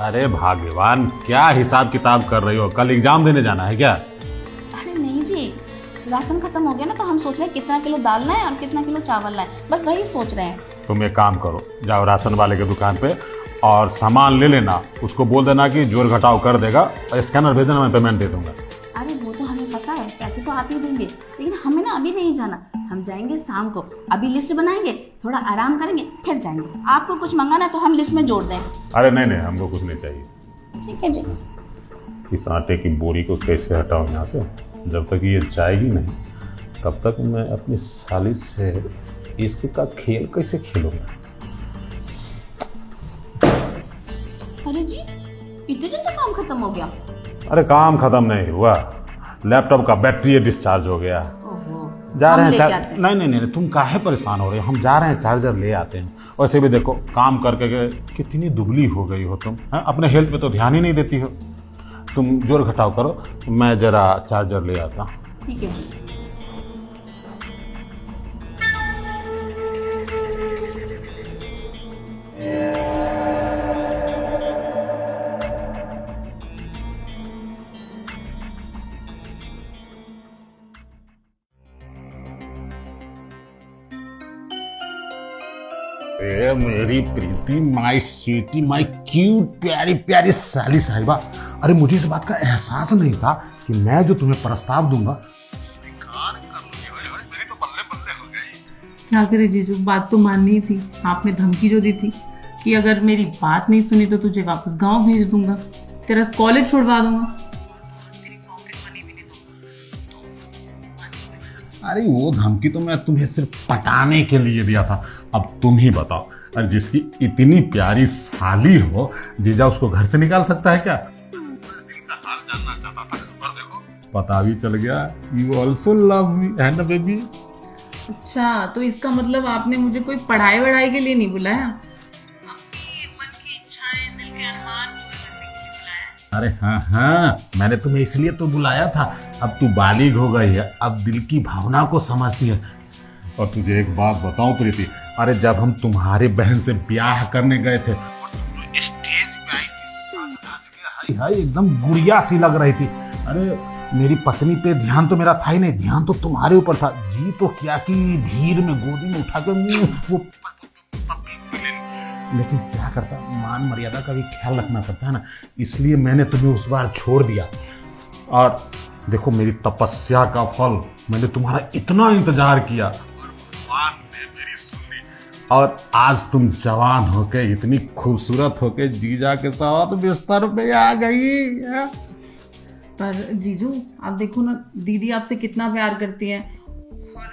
अरे भाग्यवान, क्या हिसाब किताब कर रही हो? कल एग्जाम देने जाना है क्या? अरे नहीं जी, राशन खत्म हो गया ना, तो हम सोच रहे हैं कितना किलो दाल लाएं और कितना किलो चावल लाएं, बस वही सोच रहे हैं। तुम एक काम करो, जाओ राशन वाले की दुकान पे और सामान ले लेना। उसको बोल देना कि जोड़ घटाव कर देगा और स्कैनर भेज देना, मैं पेमेंट दे दूंगा। अरे वो तो हमें पता है, पैसे तो आप ही देंगे, लेकिन हमें ना अभी नहीं जाना, हम जाएंगे शाम को। अभी लिस्ट बनाएंगे, थोड़ा आराम करेंगे, फिर जाएंगे। आपको कुछ मंगाना है तो हम लिस्ट में जोड़ दें। अरे नहीं नहीं, हमको कुछ नहीं चाहिए। ठीक है जी। इस आटे की बोरी को कैसे हटाऊं यहाँ से? जब तक ये जाएगी नहीं तब तक मैं अपनी साली से इसका खेल कैसे खेलूंगा? अरे जी, इतने जल्दी काम खत्म हो गया? अरे काम खत्म नहीं हुआ, लैपटॉप का बैटरी डिस्चार्ज हो गया। ओहो, जा रहे हम लेके हैं आते हैं। नहीं नहीं नहीं, तुम काहे परेशान हो रहे हो? हम जा रहे हैं, चार्जर ले आते हैं। वैसे भी देखो, काम करके कितनी दुबली हो गई हो तुम, हैं? अपने हेल्थ पे तो ध्यान ही नहीं देती हो। तुम जोड़ घटाव करो, मैं जरा चार्जर ले आता हूँ। ठीक है जी। ए मेरी प्रीति, माई स्वीटी, माई क्यूट प्यारी प्यारी साली साहिबा, अरे मुझे इस बात का एहसास नहीं था कि मैं जो तुम्हें प्रस्ताव दूंगा स्वीकार कर लोगी। मेरी तो बल्ले बल्ले हो गई। क्या करे जीजू, बात तो माननी ही थी। आपने धमकी जो दी थी कि अगर मेरी बात नहीं सुनी तो तुझे वापस गांव भेज दूंगा, तेरा कॉलेज छुड़वा दूंगा। अरे वो धमकी तो मैं तुम्हें सिर्फ पटाने के लिए दिया था। अब तुम ही बताओ, अरे जिसकी इतनी प्यारी साली हो, जीजा उसको घर से निकाल सकता है क्या? दिल का हाल जानना चाहता था और देखो पता भी चल गया। यू ऑल्सो लव मी, है ना बेबी? अच्छा, तो इसका मतलब आपने मुझे कोई पढ़ाई वढ़ाई के लिए नहीं बुलाया, अपनी मन की इच्छाएं, दिल के अरमान पूरे करने के लिए बुलाया। अरे हाँ हाँ, मैंने तुम्हें इसलिए तो बुलाया था। अब तू बालिग हो गई है, अब दिल की भावना को समझती है। और तुझे एक बात बताऊं प्रीति, अरे जब हम तुम्हारी बहन से ब्याह करने गए थे, स्टेज पे आई थी, सज-धज के, हाय हाय एकदम गुड़िया सी लग रही थी। अरे मेरी पत्नी पे ध्यान तो मेरा था ही नहीं, ध्यान तो तुम्हारे ऊपर था। जी तो क्या कि भीड़ में गोदी में उठा के वो लेकिन क्या करता, मान मर्यादा का भी ख्याल रखना पड़ता है ना, इसलिए मैंने तुम्हें उस बार छोड़ दिया। और देखो मेरी तपस्या का फल, मैंने तुम्हारा इतना इंतजार किया और भगवान ने मेरी सुनी, और आज तुम जवान होके, इतनी खूबसूरत होके जीजा के साथ बिस्तर पे आ गई है। पर जीजू आप देखो ना, दीदी आपसे कितना प्यार करती है और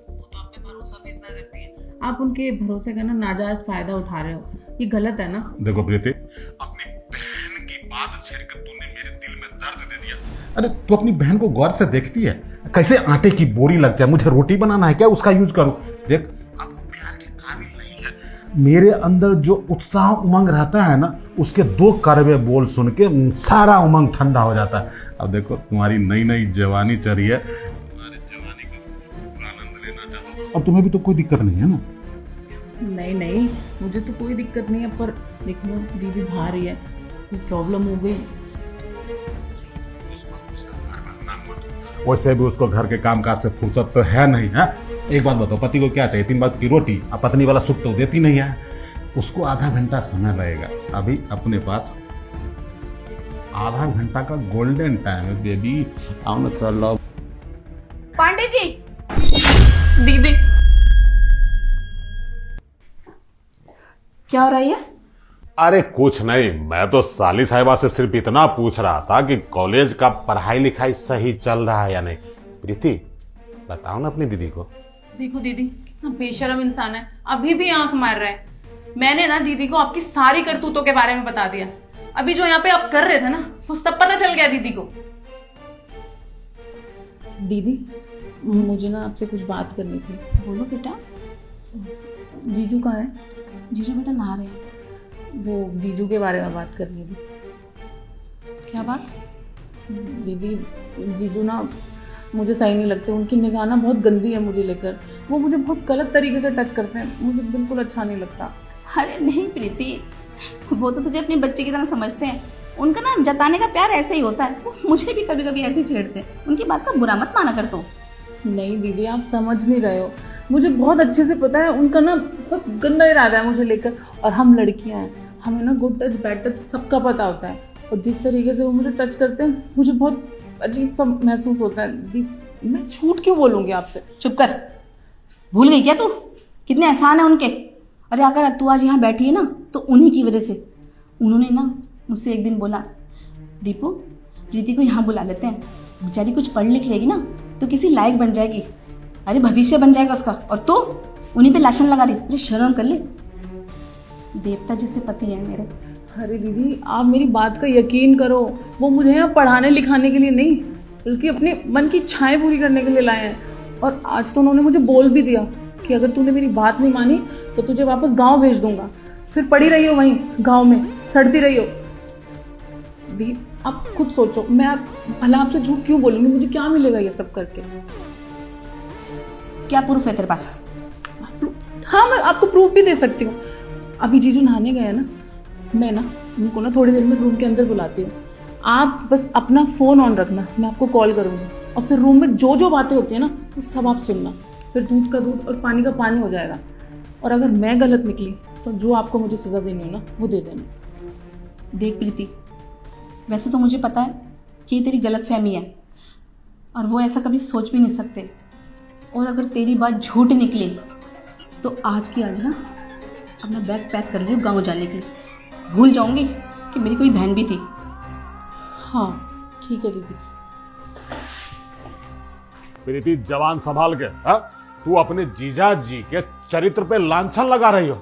वो तो आप पे भरोसा भी इतना करती है। आप उनके भरोसे का ना नाजायज फायदा उठा रहे हो, ये गलत है ना। देखो प्रीति, अपनी बहन की बात छेड़कर तूने मेरे दिल में दर्द दे दिया। अरे तू अपनी बहन को गौर से देखती है? कैसे आटे की बोरी लग जाए, मुझे रोटी बनाना है क्या, उसका यूज करूं? देख, अब प्यार के काबिल नहीं है। मेरे अंदर जो उत्साह उमंग रहता है ना, उसके दो कड़वे बोल सुन के सारा उमंग ठंडा हो जाता है। अब देखो तुम्हारी नई नई जवानी चढ़ी है, तुम्हारी जवानी का पूरा आनंद लेना चाहता हूं। अब तुम्हें भी तो कोई दिक्कत नहीं है ना? नहीं नहीं, मुझे तो कोई दिक्कत नहीं है, पर देखो दीदी बाहर ही है, कोई प्रॉब्लम हो गई। वैसे भी उसको घर के कामकाज से फुर्सत तो है नहीं है। एक बात बताओ, पति को क्या चाहिए? 3 वक्त की रोटी। अब पत्नी वाला सुख तो देती नहीं है। उसको आधा घंटा समय लगेगा। अभी अपने पास आधा घंटा का गोल्डन टाइम है बेबी। आओ ना थोड़ा लव। पांडे जी, दीदी क्या हो रहा है? अरे कुछ नहीं, मैं तो साली साहिबा से सिर्फ इतना पूछ रहा था कि कॉलेज का पढ़ाई लिखाई सही चल रहा है या नहीं। प्रीति बताओ ना अपनी दीदी को। देखो दीदी कितना बेशर्म इंसान है, अभी भी आंख मार रहा है। मैंने ना दीदी को आपकी सारी करतूतों के बारे में बता दिया। अभी जो यहाँ पे आप कर रहे थे ना, वो सब पता चल गया दीदी को। दीदी मुझे ना आपसे कुछ बात करनी थी। बोलो बेटा। जीजू कहाँ है? जीजू बेटा नहा रहे हैं। वो जीजू के बारे में बात करनी थी। क्या बात? दीदी जीजू ना मुझे सही नहीं लगते, उनकी निगाह ना बहुत गंदी है मुझे लेकर। वो मुझे बहुत गलत तरीके से टच करते हैं, मुझे बिल्कुल अच्छा नहीं लगता। अरे नहीं प्रीति, वो तो तुझे अपने बच्चे की तरह समझते हैं। उनका ना जताने का प्यार ऐसे ही होता है। वो मुझे भी कभी कभी ऐसे ही छेड़ते हैं। उनकी बात का बुरा मत माना कर तू। नहीं दीदी, आप समझ नहीं रहे हो। मुझे बहुत अच्छे से पता है उनका ना बहुत गंदा इरादा है मुझे लेकर। और हम लड़कियां हैं, हमें ना गुड टच बैड टच सबका पता होता है। और जिस तरीके से वो मुझे टच करते हैं मुझे बहुत अजीब सा महसूस होता है। दीदी मैं झूठ क्यों बोलूँगी आपसे? चुप कर। भूल गई क्या तू कितने एहसान है उनके? अरे अगर तू आज यहाँ बैठी है ना तो उन्हीं की वजह से। उन्होंने ना मुझसे एक दिन बोला, दीपू प्रीति को यहाँ बुला लेते हैं, बेचारी कुछ पढ़ लिख लेगी ना तो किसी लायक बन जाएगी, अरे भविष्य बन जाएगा उसका। और तू उन्हीं पे लाशन लगा रही। अरे शर्म कर ले। देवता जैसे पति है मेरे। अरे दीदी आप मेरी बात का यकीन करो, वो मुझे यहाँ पढ़ाने लिखाने के लिए नहीं बल्कि अपने मन की इच्छाएं पूरी करने के लिए लाए हैं। और आज तो उन्होंने मुझे बोल भी दिया कि अगर तूने मेरी बात नहीं मानी तो तुझे वापस गांव भेज दूंगा। फिर पड़ी रही हो वहीं गांव में, सड़ती रही हो। दी आप खुद सोचो, मैं भला आपसे झूठ क्यों बोलूंगी? मुझे क्या मिलेगा ये सब करके? क्या प्रूफ है तेरे पास? हाँ मैं आपको प्रूफ भी दे सकती हूँ। अभी जीजू नहाने गए ना, मैं ना उनको ना थोड़ी देर में रूम के अंदर बुलाती हूँ। आप बस अपना फ़ोन ऑन रखना, मैं आपको कॉल करूँगी। और फिर रूम में जो जो बातें होती है ना वो सब आप सुनना। फिर दूध का दूध और पानी का पानी हो जाएगा। और अगर मैं गलत निकली तो जो आपको मुझे सज़ा देनी हो ना वो दे देना। देख प्रीति, वैसे तो मुझे पता है कि ये तेरी गलत फहमी है और वो ऐसा कभी सोच भी नहीं सकते। और अगर तेरी बात झूठ निकली तो आज की आज ना अपना बैग पैक कर लियो गाँव जाने के लिए। भूल जाऊंगी कि मेरी कोई बहन भी थी। हाँ ठीक है दीदी। प्रीति जवान संभाल के। हाँ तू अपने जीजा जी के चरित्र पे लांछन लगा रही हो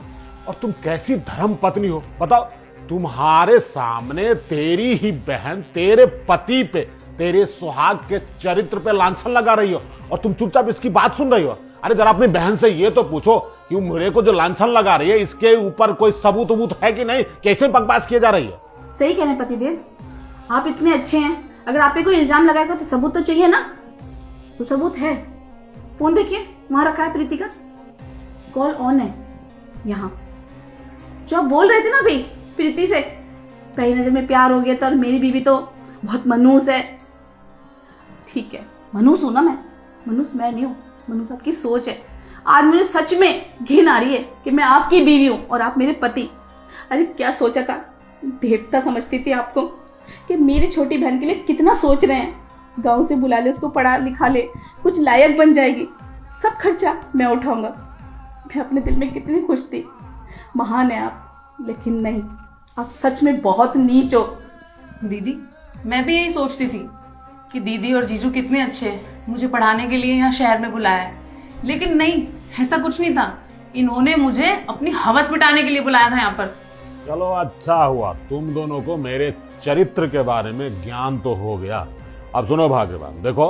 और तुम कैसी धर्म पत्नी हो बताओ। तुम्हारे सामने तेरी ही बहन तेरे पति पे, तेरे सुहाग के चरित्र पे लांछन लगा रही हो और तुम चुपचाप इसकी बात सुन रही हो। अरे जरा अपनी बहन से ये तो पूछो कि मेरे को जो लांछन लगा रही है इसके ऊपर कोई सबूत वबूत है कि नहीं? कैसे बकवास किए जा रही है? सही कह रहे हैं पतिदेव, आप इतने अच्छे हैं, अगर आप पे कोई इल्जाम लगाएगा तो सबूत तो चाहिए ना। तो सबूत है। फोन देखिए वहां रखा है प्रीति का, कॉल ऑन है यहाँ। जो आप बोल रहे थे ना अभी प्रीति से, पहली नजर में प्यार हो गया था और मेरी बीवी तो बहुत मनूस है। ठीक है, मनूस हूं ना मैं, मनूस मैं नहीं हूं, मनूस आपकी सोच है। आज मुझे सच में घिन आ रही है कि मैं आपकी बीवी हूं और आप मेरे पति। अरे क्या सोचा था, देवता समझती थी आपको कि मेरी छोटी बहन के लिए कितना सोच रहे हैं। गांव से बुला ले, उसको पढ़ा लिखा ले, कुछ लायक बन जाएगी, सब खर्चा मैं उठाऊंगा। मैं अपने दिल में कितनी खुश थी। महान है आप, लेकिन नहीं, आप सच में बहुत नीच हो। दीदी मैं भी यही सोचती थी कि दीदी और जीजू कितने अच्छे हैं, मुझे पढ़ाने के लिए यहाँ शहर में बुलाया है। लेकिन नहीं, ऐसा कुछ नहीं था। इन्होंने मुझे अपनी हवस मिटाने के लिए बुलाया था यहाँ पर। चलो अच्छा हुआ, तुम दोनों को मेरे चरित्र के बारे में ज्ञान तो हो गया। अब सुनो भाग्यवान, देखो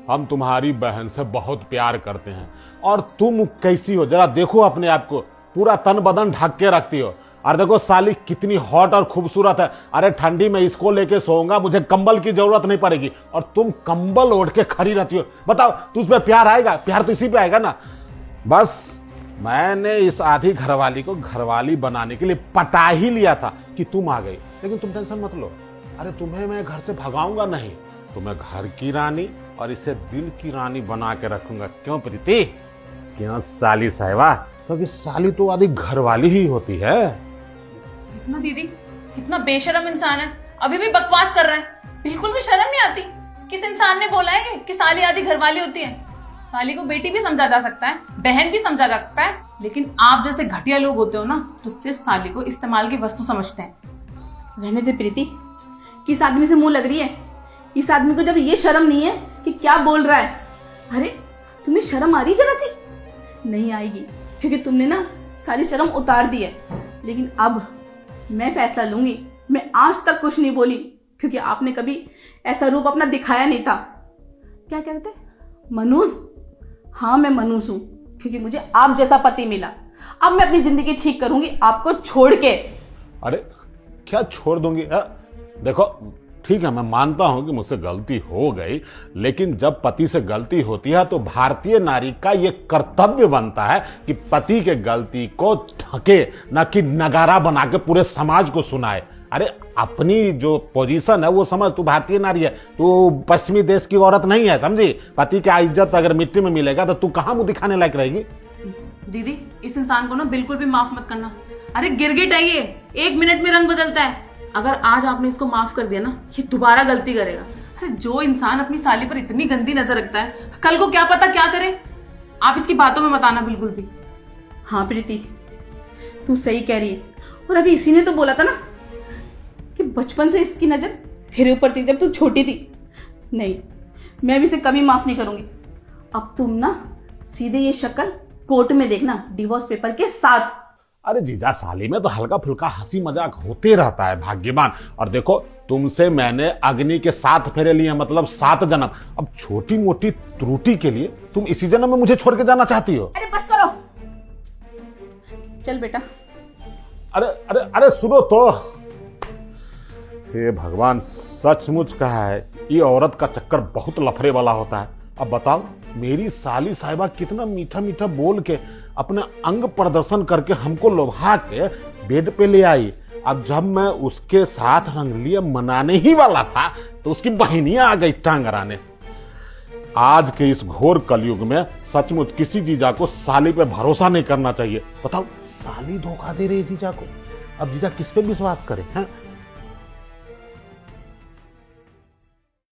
हम तुम्हारी बहन से बहुत प्यार करते हैं और तुम कैसी हो जरा देखो अपने आप को, पूरा तन बदन ढक के रखती हो। और देखो साली कितनी हॉट और खूबसूरत है। अरे ठंडी में इसको लेके सोऊंगा, मुझे कंबल की जरूरत नहीं पड़ेगी और तुम कंबल ओढ़ के खड़ी रहती हो। बताओ तुझ पे प्यार आएगा? प्यार तो इसी पे आएगा ना। बस मैंने इस आधी घरवाली को घरवाली बनाने के लिए पटा ही लिया था कि तुम आ गई। लेकिन तुम टेंशन मत लो, अरे तुम्हें मैं घर से भगाऊंगा नहीं, तुम्हें घर की रानी और इसे दिल की रानी बना के रखूंगा। क्यों प्रीति? क्यों साली साहिबा? क्योंकि साली तो आधी घरवाली ही होती है। इतना दीदी कितना बेशर्म इंसान है, अभी भी बकवास कर रहा है। बिल्कुल भी शर्म नहीं आती। किस इंसान ने बोला है कि साली आधी घरवाली होती है? साली को बेटी भी समझा जा सकता है, बहन भी समझा जा सकता है, लेकिन आप जैसे घटिया लोग होते हो ना तो सिर्फ साली को इस्तेमाल की वस्तु समझते हैं। रहने दे प्रीति, किस आदमी से मुंह लग रही है? इस आदमी को जब ये शर्म नहीं है कि क्या बोल रहा है। अरे तुम्हें शर्म आ रही जरा सी? नहीं आएगी, क्योंकि तुमने ना सारी शर्म उतार दी है। लेकिन अब मैं फैसला लूंगी। मैं आज तक कुछ नहीं बोली क्योंकि आपने कभी ऐसा रूप अपना दिखाया नहीं था। क्या कहते मनुष्य? हाँ मैं मनुष्य हूं क्योंकि मुझे आप जैसा पति मिला। अब मैं अपनी जिंदगी ठीक करूंगी आपको छोड़ के। अरे क्या छोड़ दूंगी? देखो ठीक है, मैं मानता हूं कि मुझसे गलती हो गई, लेकिन जब पति से गलती होती है तो भारतीय नारी का यह कर्तव्य बनता है कि पति के गलती को ढके, न कि नगारा बना के पूरे समाज को सुनाए। अरे अपनी जो पोजीशन है वो समझ, तू भारतीय नारी है, तू पश्चिमी देश की औरत नहीं है, समझी? पति का इज्जत अगर मिट्टी में मिलेगा तो तू कहां मुंह दिखाने लायक रहेगी? दीदी इस इंसान को ना बिल्कुल भी माफ मत करना। अरे गिरगिट है ये, 1 मिनट में रंग बदलता है। अगर आज आपने इसको माफ कर दिया ना, ये दोबारा गलती करेगा। अरे जो इंसान अपनी साली पर इतनी गंदी नजर रखता है, कल को क्या पता क्या करे। आप इसकी बातों में मत आना बिल्कुल भी। हाँ प्रीति, तू सही कह रही है। और अभी इसी ने तो बोला था ना कि बचपन से इसकी नजर तेरे ऊपर थी जब तू छोटी थी। नहीं, मैं भी इसे कभी माफ नहीं करूंगी। अब तुम ना सीधे ये शक्ल कोर्ट में देखना, डिवोर्स पेपर के साथ। अरे जीजा साली में तो हल्का फुल्का हंसी मजाक होते रहता है, भाग्यवान। और देखो, तुमसे मैंने अग्नि के 7 फेरे लिए, मतलब 7 जन्म। अब छोटी मोटी त्रुटि के लिए तुम इसी जन्म में मुझे छोड़ के जाना चाहती हो? अरे बस करो, चल बेटा। अरे अरे अरे सुनो तो, हे भगवान, सचमुच कहा है, ये औरत का चक्कर बहुत लफड़े वाला होता है। अब बताओ, मेरी साली साहिबा कितना मीठा मीठा बोल के, अपने अंग प्रदर्शन करके हमको लोभा के बेड पे ले आई। अब जब मैं उसके साथ रंगलिया मनाने ही वाला था तो उसकी बहनियां आ गई टांग अड़ाने। आज के इस घोर कलयुग में सचमुच किसी जीजा को साली पे भरोसा नहीं करना चाहिए। बताओ, साली धोखा दे रही है जीजा को। अब जीजा किस पे विश्वास करे हैं?